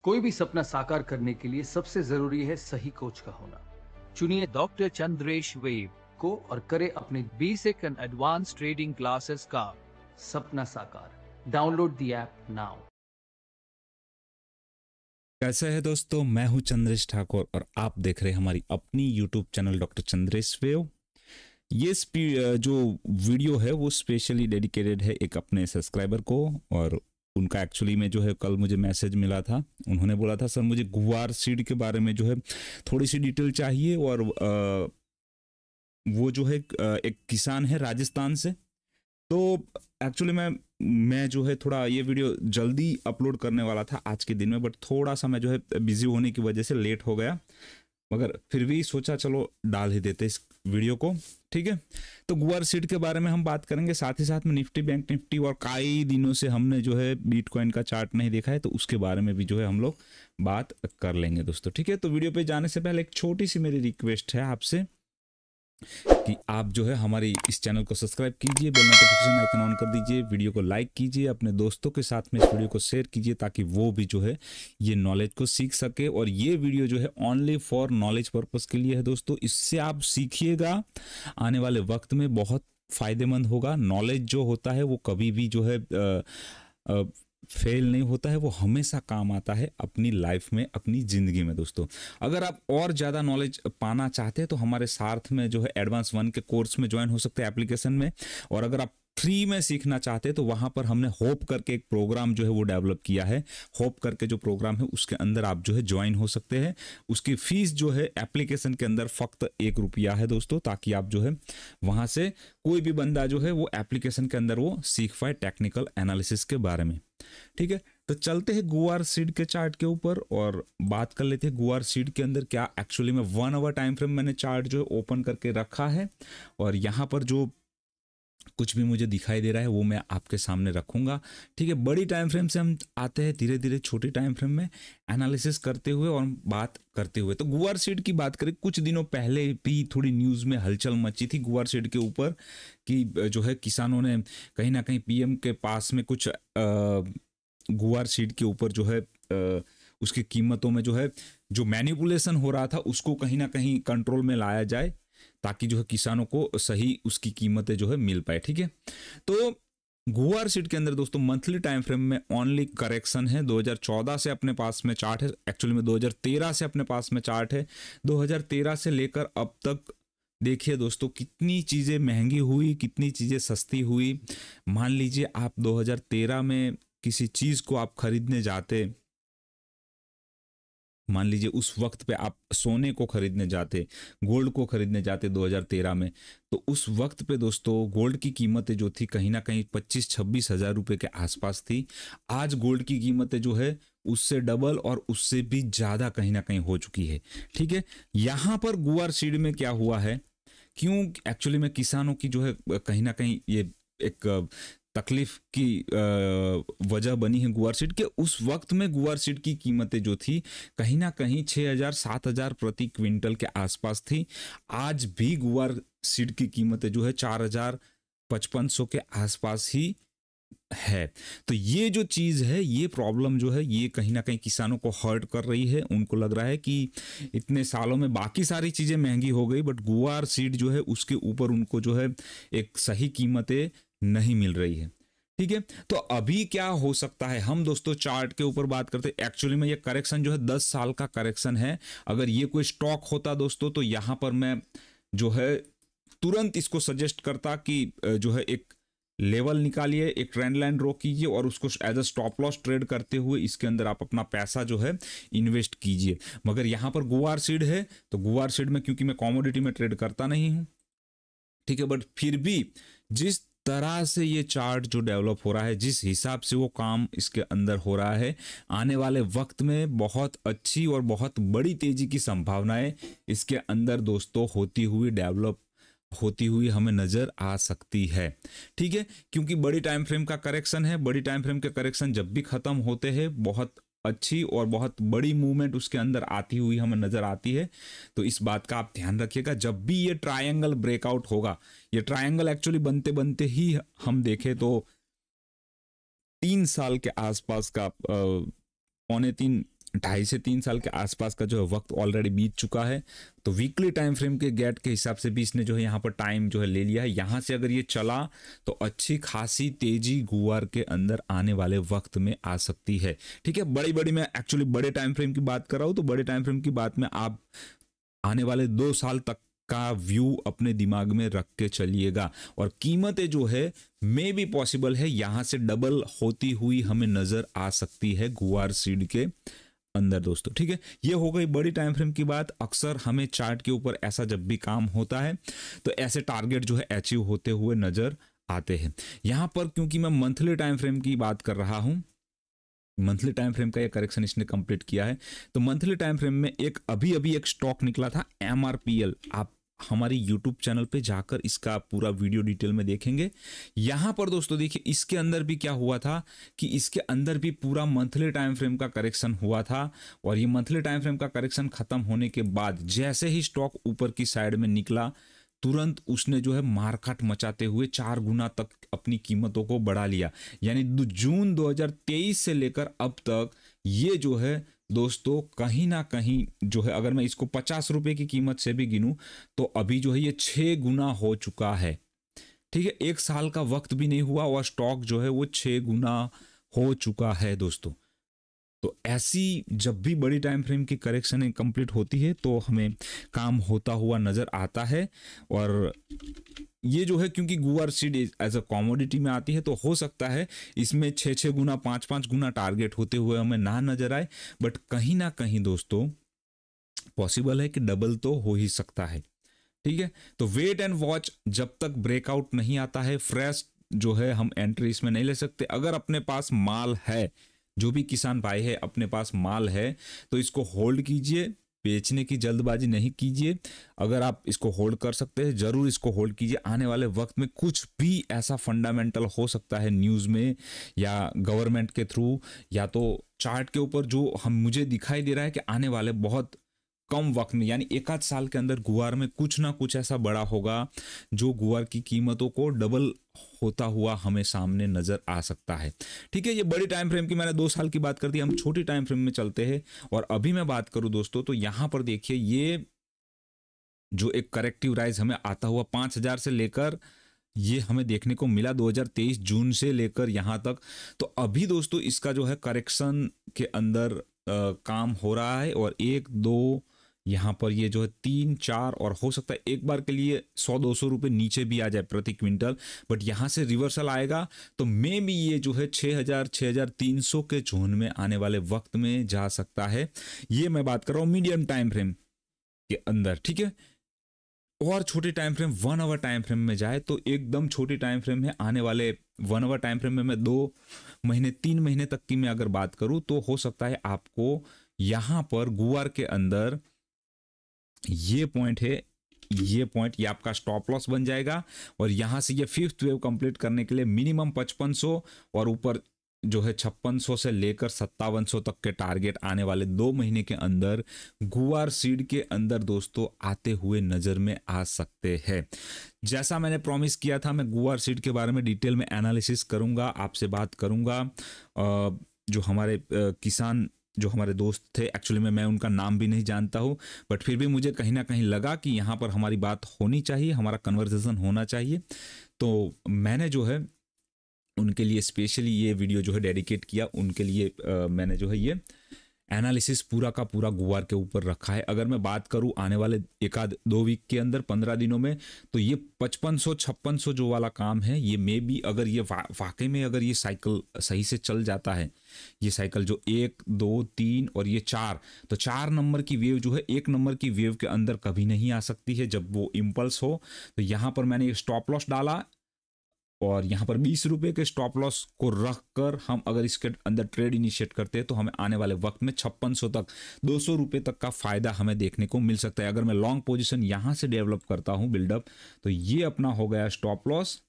कोई भी सपना साकार करने के लिए सबसे जरूरी है सही कोच का होना। चुनिए डॉक्टर चंद्रेश वेब को और करे अपने basic and advance trading classes का सपना साकार। Download the app now. कैसे है दोस्तों, मैं हूं चंद्रेश ठाकुर और आप देख रहे हैं हमारी अपनी YouTube channel doctor Chandresh wave. ये जो वीडियो है वो स्पेशली डेडिकेटेड है एक अपने सब्सक्राइबर को, और उनका एक्चुअली में जो है कल मुझे मैसेज मिला था। उन्होंने बोला था सर मुझे गुवार सीड के बारे में जो है थोड़ी सी डिटेल चाहिए, और वो जो है एक किसान है राजस्थान से। तो एक्चुअली मैं जो है थोड़ा ये वीडियो जल्दी अपलोड करने वाला था आज के दिन में, बट थोड़ा सा मैं जो है बिजी होने की वजह से लेट हो गया, मगर फिर भी सोचा चलो डाल ही देते इस वीडियो को। ठीक है, तो गुवार सीड के बारे में हम बात करेंगे, साथ ही साथ में निफ्टी बैंक निफ्टी, और कई दिनों से हमने जो है बिटकॉइन का चार्ट नहीं देखा है तो उसके बारे में भी जो है हम लोग बात कर लेंगे दोस्तों। ठीक है, तो वीडियो पे जाने से पहले एक छोटी सी मेरी रिक्वेस्ट है आपसे कि आप जो है हमारी इस चैनल को सब्सक्राइब कीजिए, बेल नोटिफिकेशन आइकन ऑन कर दीजिए, वीडियो को लाइक कीजिए, अपने दोस्तों के साथ में इस वीडियो को शेयर कीजिए ताकि वो भी जो है ये नॉलेज को सीख सके। और ये वीडियो जो है ओनली फॉर नॉलेज पर्पस के लिए है दोस्तों, इससे आप सीखिएगा, आने वाले वक्त में बहुत फायदेमंद होगा। नॉलेज जो होता है वो कभी भी जो है फेल नहीं होता है, वो हमेशा काम आता है अपनी लाइफ में, अपनी ज़िंदगी में दोस्तों। अगर आप और ज़्यादा नॉलेज पाना चाहते हैं तो हमारे साथ में जो है एडवांस 1 के कोर्स में ज्वाइन हो सकते हैं एप्लीकेशन में, और अगर आप फ्री में सीखना चाहते हैं तो वहाँ पर हमने होप करके एक प्रोग्राम जो है वो डेवलप किया है। होप करके जो प्रोग्राम है उसके अंदर आप जो है ज्वाइन हो सकते हैं। उसकी फीस जो है एप्लीकेशन के अंदर फक्त 1 रुपया है दोस्तों, ताकि आप जो है वहाँ से कोई भी बंदा जो है वो एप्लीकेशन के अंदर वो सीख पाए टेक्निकल एनालिसिस के बारे में। ठीक है, तो चलते हैं गुवार सीड के चार्ट के ऊपर और बात कर लेते हैं गुवार सीड के अंदर क्या एक्चुअली में 1 आवर टाइम फ्रेम मैंने चार्ट जो है ओपन करके रखा है, और यहाँ पर जो कुछ भी मुझे दिखाई दे रहा है वो मैं आपके सामने रखूंगा। ठीक है, बड़ी टाइम फ्रेम से हम आते हैं धीरे धीरे छोटी टाइम फ्रेम में एनालिसिस करते हुए और बात करते हुए। तो गुवार सीड की बात करें, कुछ दिनों पहले भी थोड़ी न्यूज़ में हलचल मची थी गुवार सीड के ऊपर कि जो है किसानों ने कहीं ना कहीं पीएम के पास में कुछ गुवार सीड के ऊपर जो है उसकी कीमतों में जो है जो मैनिपुलेशन हो रहा था उसको कहीं ना कहीं कंट्रोल में लाया जाए, ताकि जो है किसानों को सही उसकी कीमतें जो है मिल पाए। ठीक है, तो गुवार सीड के अंदर दोस्तों मंथली टाइम फ्रेम में ओनली करेक्शन है। 2014 से अपने पास में चार्ट है, एक्चुअली में 2013 से अपने पास में चार्ट है। 2013 से लेकर अब तक देखिए दोस्तों कितनी चीज़ें महंगी हुई, कितनी चीज़ें सस्ती हुई। मान लीजिए आप 2013 में किसी चीज़ को आप खरीदने जाते, मान लीजिए उस वक्त पे आप सोने को खरीदने जाते, गोल्ड को खरीदने जाते 2013 में, तो उस वक्त पे दोस्तों गोल्ड की कीमतें जो थी कहीं ना कहीं 25-26 हज़ार रुपये के आसपास थी। आज गोल्ड की कीमतें जो है उससे डबल और उससे भी ज़्यादा कहीं ना कहीं हो चुकी है। ठीक है, यहाँ पर गुवार सीड में क्या हुआ है, क्यों एक्चुअली में किसानों की जो है कहीं ना कहीं ये एक तकलीफ की वजह बनी है गुवार सीड के। उस वक्त में गुवार सीड की कीमतें जो थी कहीं ना कहीं 6,000-7,000 प्रति क्विंटल के आसपास थी। आज भी गुवार सीड की कीमतें जो है 4,500 के आसपास ही है। तो ये जो चीज़ है, ये प्रॉब्लम जो है ये कहीं ना कहीं किसानों को हर्ट कर रही है। उनको लग रहा है कि इतने सालों में बाकी सारी चीज़ें महंगी हो गई, बट गुवार सीड जो है उसके ऊपर उनको जो है एक सही कीमतें नहीं मिल रही है। ठीक है, तो अभी क्या हो सकता है, हम दोस्तों चार्ट के ऊपर बात करते हैं। एक्चुअली में ये करेक्शन जो है 10 साल का करेक्शन है। अगर ये कोई स्टॉक होता दोस्तों तो यहाँ पर मैं जो है तुरंत इसको सजेस्ट करता कि जो है एक लेवल निकालिए, एक ट्रेंड लाइन ड्रॉ कीजिए और उसको as a stop loss trade करते हुए इसके अंदर आप अपना पैसा जो है इन्वेस्ट कीजिए। मगर यहाँ पर गुवार सीड है, तो गुवार सीड में क्योंकि मैं कमोडिटी में ट्रेड करता नहीं हूँ, ठीक है, बट फिर भी जिस तरह से ये चार्ट जो डेवलप हो रहा है, जिस हिसाब से वो काम इसके अंदर हो रहा है, आने वाले वक्त में बहुत अच्छी और बहुत बड़ी तेजी की संभावनाएं इसके अंदर दोस्तों होती हुई डेवलप होती हुई हमें नजर आ सकती है। ठीक है, क्योंकि बड़ी टाइम फ्रेम का करेक्शन है। बड़ी टाइम फ्रेम के करेक्शन जब भी खत्म होते हैं बहुत अच्छी और बहुत बड़ी मूवमेंट उसके अंदर आती हुई हमें नजर आती है। तो इस बात का आप ध्यान रखिएगा जब भी ये ट्रायंगल ब्रेकआउट होगा। ये ट्रायंगल एक्चुअली बनते बनते ही हम देखें तो 3 साल के आसपास का 3.25 2.5 से 3 साल के आसपास का जो है वक्त ऑलरेडी बीत चुका है। तो वीकली टाइम फ्रेम के गैट के हिसाब से भी इसने जो है यहाँ पर टाइम जो है ले लिया है। यहाँ से अगर ये चला तो अच्छी खासी तेजी गुआर के अंदर आने वाले वक्त में आ सकती है। ठीक है, बड़ी मैं एक्चुअली बड़े टाइम फ्रेम की बात कर रहा हूँ, तो बड़े टाइम फ्रेम की बात में आप आने वाले 2 साल तक का व्यू अपने दिमाग में रख के चलिएगा। और कीमतें जो है मे भी पॉसिबल है यहाँ से डबल होती हुई हमें नजर आ सकती है गुआर सीड के अंदर दोस्तों। ठीक है, ये हो गई बड़ी टाइम फ्रेम की बात। अक्सर हमें चार्ट के ऊपर ऐसा जब भी काम होता है तो ऐसे टारगेट जो है अचीव होते हुए नजर आते हैं। यहां पर क्योंकि मैं मंथली टाइम फ्रेम की बात कर रहा हूं, मंथली टाइम फ्रेम का ये करेक्शन इसने कंप्लीट किया है। तो मंथली टाइम फ्रेम में अभी एक स्टॉक निकला था MRPL। आप हमारी YouTube चैनल पे जाकर इसका पूरा वीडियो डिटेल में देखेंगे। यहां पर दोस्तों देखिए इसके अंदर भी क्या हुआ था कि इसके अंदर भी पूरा मंथली टाइम फ्रेम का करेक्शन हुआ था। और ये मंथली टाइम फ्रेम का करेक्शन खत्म होने के बाद जैसे ही स्टॉक ऊपर की साइड में निकला, तुरंत उसने जो है मारकाट मचाते हुए 4 गुना तक अपनी कीमतों को बढ़ा लिया। यानी जून 2023 से लेकर अब तक ये जो है दोस्तों कहीं ना कहीं जो है, अगर मैं इसको 50 रुपए की कीमत से भी गिनूं तो अभी जो है ये 6 गुना हो चुका है। ठीक है, 1 साल का वक्त भी नहीं हुआ और स्टॉक जो है वो 6 गुना हो चुका है दोस्तों। तो ऐसी जब भी बड़ी टाइम फ्रेम की करेक्शन कंप्लीट होती है तो हमें काम होता हुआ नजर आता है। और ये जो है क्योंकि गुआर सीड एज अ कॉमोडिटी में आती है तो हो सकता है इसमें 6 गुना 5 गुना टारगेट होते हुए हमें ना नजर आए, बट कहीं ना कहीं दोस्तों पॉसिबल है कि डबल तो हो ही सकता है। ठीक है, तो वेट एंड वॉच, जब तक ब्रेकआउट नहीं आता है फ्रेश जो है हम एंट्री इसमें नहीं ले सकते। अगर अपने पास माल है, जो भी किसान भाई है अपने पास माल है तो इसको होल्ड कीजिए, बेचने की जल्दबाजी नहीं कीजिए। अगर आप इसको होल्ड कर सकते हैं जरूर इसको होल्ड कीजिए। आने वाले वक्त में कुछ भी ऐसा फंडामेंटल हो सकता है न्यूज़ में या गवर्नमेंट के थ्रू या तो चार्ट के ऊपर, जो मुझे दिखाई दे रहा है कि आने वाले बहुत कम वक्त में यानी 1 आध साल के अंदर गुआर में कुछ ना कुछ ऐसा बड़ा होगा जो गुआर की कीमतों को डबल होता हुआ हमें सामने नजर आ सकता है। ठीक है, ये बड़ी टाइम फ्रेम की मैंने 2 साल की बात कर दी। हम छोटी टाइम फ्रेम में चलते हैं और अभी मैं बात करूं दोस्तों तो यहां पर देखिए ये जो एक करेक्टिव राइज हमें आता हुआ 5000 से लेकर ये हमें देखने को मिला 2023 जून से लेकर यहां तक। तो अभी दोस्तों इसका जो है करेक्शन के अंदर काम हो रहा है और 1 2 यहाँ पर ये जो है 3 4 और हो सकता है एक बार के लिए 100-200 रुपए नीचे भी आ जाए प्रति क्विंटल, बट यहाँ से रिवर्सल आएगा तो मे भी ये जो है 6,300 के जोन में आने वाले वक्त में जा सकता है। ये मैं बात कर रहा हूँ मीडियम टाइम फ्रेम के अंदर। ठीक है, और छोटी time frame 1 hour time frame में जाए तो एकदम छोटी टाइम फ्रेम है। आने वाले 1 आवर टाइम फ्रेम में मैं 2 महीने 3 महीने तक की मैं अगर बात करूं तो हो सकता है आपको यहां पर गुआर के अंदर ये पॉइंट है, ये पॉइंट ये आपका स्टॉप लॉस बन जाएगा। और यहां से ये 5th वेव कंप्लीट करने के लिए मिनिमम 5500 और ऊपर जो है 5600 से लेकर 5700 तक के टारगेट आने वाले 2 महीने के अंदर गुआर सीड के अंदर दोस्तों आते हुए नजर में आ सकते हैं। जैसा मैंने प्रॉमिस किया था मैं गुआर सीड के बारे में डिटेल में एनालिसिस करूंगा, आपसे बात करूंगा। जो हमारे किसान जो हमारे दोस्त थे, एक्चुअली में मैं उनका नाम भी नहीं जानता हूं, बट फिर भी मुझे कहीं ना कहीं लगा कि यहाँ पर हमारी बात होनी चाहिए, हमारा कन्वर्सेशन होना चाहिए। तो मैंने जो है उनके लिए स्पेशली ये वीडियो जो है डेडिकेट किया। उनके लिए मैंने जो है ये एनालिसिस पूरा का पूरा गुआर के ऊपर रखा है। अगर मैं बात करूं आने वाले 1-2 वीक के अंदर 15 दिनों में तो ये 5500-5600 जो वाला काम है ये मे बी अगर ये वाकई में अगर ये साइकिल सही से चल जाता है, ये साइकिल जो 1 2 3 और ये 4, तो 4 नंबर की वेव जो है 1 नंबर की वेव के अंदर कभी नहीं आ सकती है जब वो इम्पल्स हो। तो यहाँ पर मैंने एक स्टॉप लॉस डाला और यहाँ पर 20 रुपए के स्टॉप लॉस को रखकर हम अगर इसके अंदर ट्रेड इनिशिएट करते हैं तो हमें आने वाले वक्त में 5600 तक 200 रुपए तक का फायदा हमें देखने को मिल सकता है। अगर मैं लॉन्ग पोजीशन यहाँ से डेवलप करता हूँ बिल्डअप, तो ये अपना हो गया स्टॉप लॉस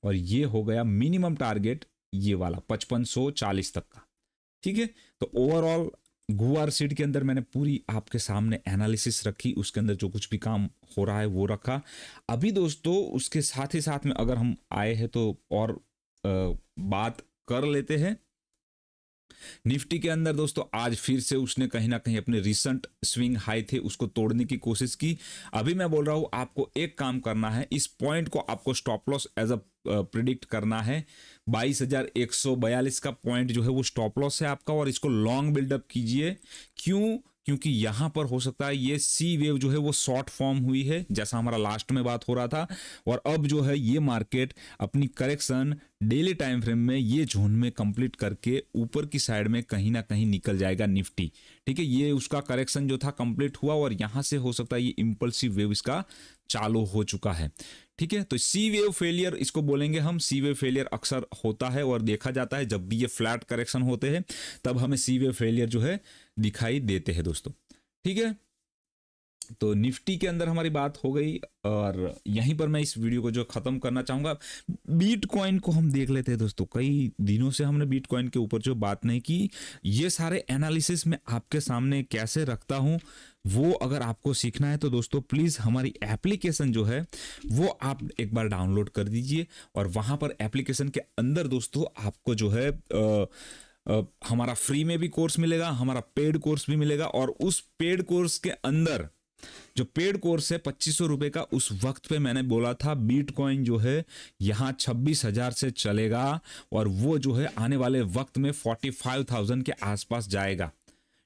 और ये हो गया मिनिमम टारगेट ये वाला 5540 तक का। ठीक है, तो ओवरऑल गुआर सीड के अंदर मैंने पूरी आपके सामने एनालिसिस रखी, उसके अंदर जो कुछ भी काम हो रहा है वो रखा। अभी दोस्तों उसके साथ ही साथ में अगर हम आए हैं तो और बात कर लेते हैं निफ्टी के अंदर दोस्तों आज फिर से उसने कहीं ना कहीं अपने रिसेंट स्विंग हाई थे उसको तोड़ने की कोशिश की। अभी मैं बोल रहा हूं आपको एक काम करना है, इस पॉइंट को आपको stop loss as a predict करना है। 22,142 का पॉइंट जो है वो स्टॉप लॉस है आपका, और इसको लॉन्ग बिल्डअप कीजिए। क्यों? क्योंकि यहां पर हो सकता है ये सी वेव जो है वो शॉर्ट फॉर्म हुई है, जैसा हमारा लास्ट में बात हो रहा था, और अब जो है ये मार्केट अपनी करेक्शन डेली टाइम फ्रेम में ये जोन में कंप्लीट करके ऊपर की साइड में कहीं ना कहीं निकल जाएगा निफ्टी। ठीक है, ये उसका करेक्शन जो था कंप्लीट हुआ, और यहां से हो सकता है ये इंपल्सिव वेव इसका चालू हो चुका है। ठीक है, तो सी वेव फेलियर इसको बोलेंगे हम। सी वेव फेलियर अक्सर होता है और देखा जाता है, जब भी ये फ्लैट करेक्शन होते हैं तब हमें सी वेव फेलियर जो है दिखाई देते हैं दोस्तों। ठीक है, तो निफ्टी के अंदर हमारी बात हो गई, और यहीं पर मैं इस वीडियो को जो खत्म करना चाहूंगा, बीटकॉइन को हम देख लेते हैं दोस्तों। कई दिनों से हमने बीटकॉइन के ऊपर जो बात नहीं की, ये सारे एनालिसिस मैं आपके सामने कैसे रखता हूं, वो अगर आपको सीखना है तो दोस्तों प्लीज हमारी एप्लीकेशन जो है वो आप एक बार डाउनलोड कर दीजिए, और वहां पर एप्लीकेशन के अंदर दोस्तों आपको जो है हमारा फ्री में भी कोर्स मिलेगा, हमारा पेड कोर्स भी मिलेगा, और उस पेड कोर्स के अंदर जो पेड कोर्स है 2500 रुपए का, उस वक्त पे मैंने बोला था बीटकॉइन जो है यहां 26,000 से चलेगा, और वो जो है आने वाले वक्त में 45,000 के आसपास जाएगा।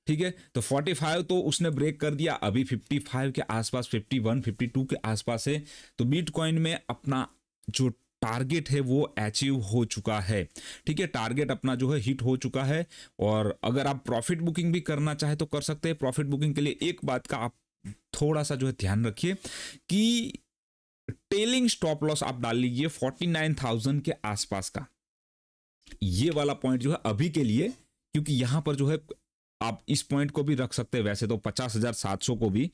ठीक है, तो 45 तो उसने ब्रेक कर दिया, अभी 55 के आसपास, 51 52 के आसपास है। तो बीटकॉइन में अपना जो टारगेट है वो अचीव हो चुका है। ठीक है, टारगेट अपना जो है हिट हो चुका है, और अगर आप प्रॉफिट बुकिंग भी करना चाहे तो कर सकते हैं। प्रॉफिट बुकिंग के लिए एक बात का आप थोड़ा सा जो है ध्यान रखिए कि टेलिंग स्टॉप लॉस आप डाल लीजिए 49,000 के आसपास का, ये वाला पॉइंट जो है अभी के लिए, क्योंकि यहां पर जो है आप इस पॉइंट को भी रख सकते हैं, वैसे तो 50,700 को भी।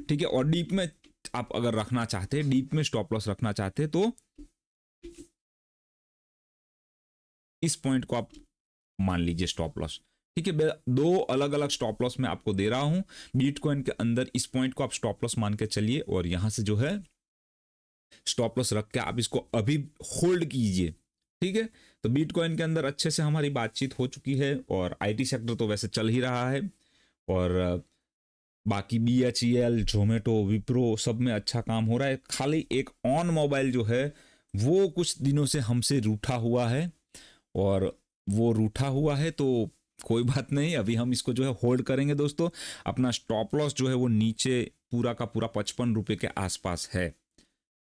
ठीक है, और डीप में आप अगर रखना चाहते हैं, डीप में स्टॉप लॉस रखना चाहते हैं, तो इस पॉइंट को आप मान लीजिए स्टॉप लॉस। ठीक है, दो अलग अलग स्टॉप लॉस मैं आपको दे रहा हूं बीटकॉइन के अंदर। इस पॉइंट को आप स्टॉप लॉस मान के चलिए, और यहां से जो है स्टॉप लॉस रख के आप इसको अभी होल्ड कीजिए। ठीक है, तो बीटकॉइन के अंदर अच्छे से हमारी बातचीत हो चुकी है, और आईटी सेक्टर तो वैसे चल ही रहा है, और बाकी BHEL, जोमेटो, विप्रो सब में अच्छा काम हो रहा है। खाली एक ऑन मोबाइल जो है वो कुछ दिनों से हमसे रूठा हुआ है, और वो रूठा हुआ है तो कोई बात नहीं, अभी हम इसको जो है होल्ड करेंगे दोस्तों। अपना स्टॉप लॉस जो है वो नीचे पूरा का पूरा 55 रुपए के आसपास है।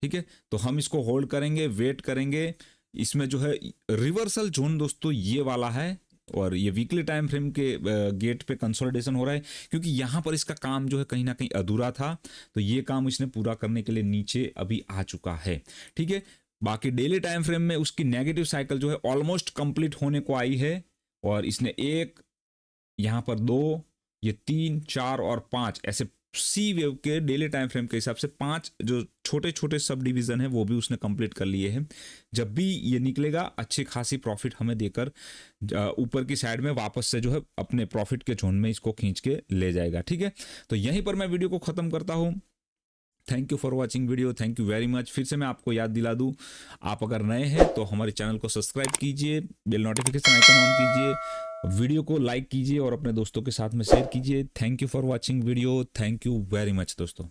ठीक है, तो हम इसको होल्ड करेंगे, वेट करेंगे। इसमें जो है रिवर्सल जोन दोस्तों ये वाला है, और ये वीकली टाइम फ्रेम के गेट पे कंसोलिडेशन हो रहा है, क्योंकि यहां पर इसका काम जो है कहीं ना कहीं अधूरा था, तो ये काम इसने पूरा करने के लिए नीचे अभी आ चुका है। ठीक है, बाकी डेली टाइम फ्रेम में उसकी नेगेटिव साइकिल जो है ऑलमोस्ट कंप्लीट होने को आई है, और इसने एक, यहां पर 2, ये 3, 4 और 5 ऐसे सी वेव के डेली टाइम फ्रेम के हिसाब से 5 जो छोटे छोटे सब डिवीजन है वो भी उसने कंप्लीट कर लिए हैं। जब भी ये निकलेगा अच्छी खासी प्रॉफिट हमें देकर ऊपर की साइड में वापस से जो है अपने प्रॉफिट के जोन में इसको खींच के ले जाएगा। ठीक है, तो यहीं पर मैं वीडियो को खत्म करता हूं। Thank you for watching video, thank you very much. फिर से मैं आपको याद दिला दूं, आप अगर नए हैं तो हमारे चैनल को सब्सक्राइब कीजिए, बेल नोटिफिकेशन आइकन ऑन कीजिए, वीडियो को लाइक कीजिए और अपने दोस्तों के साथ में शेयर कीजिए। Thank you for watching video, thank you very much दोस्तों।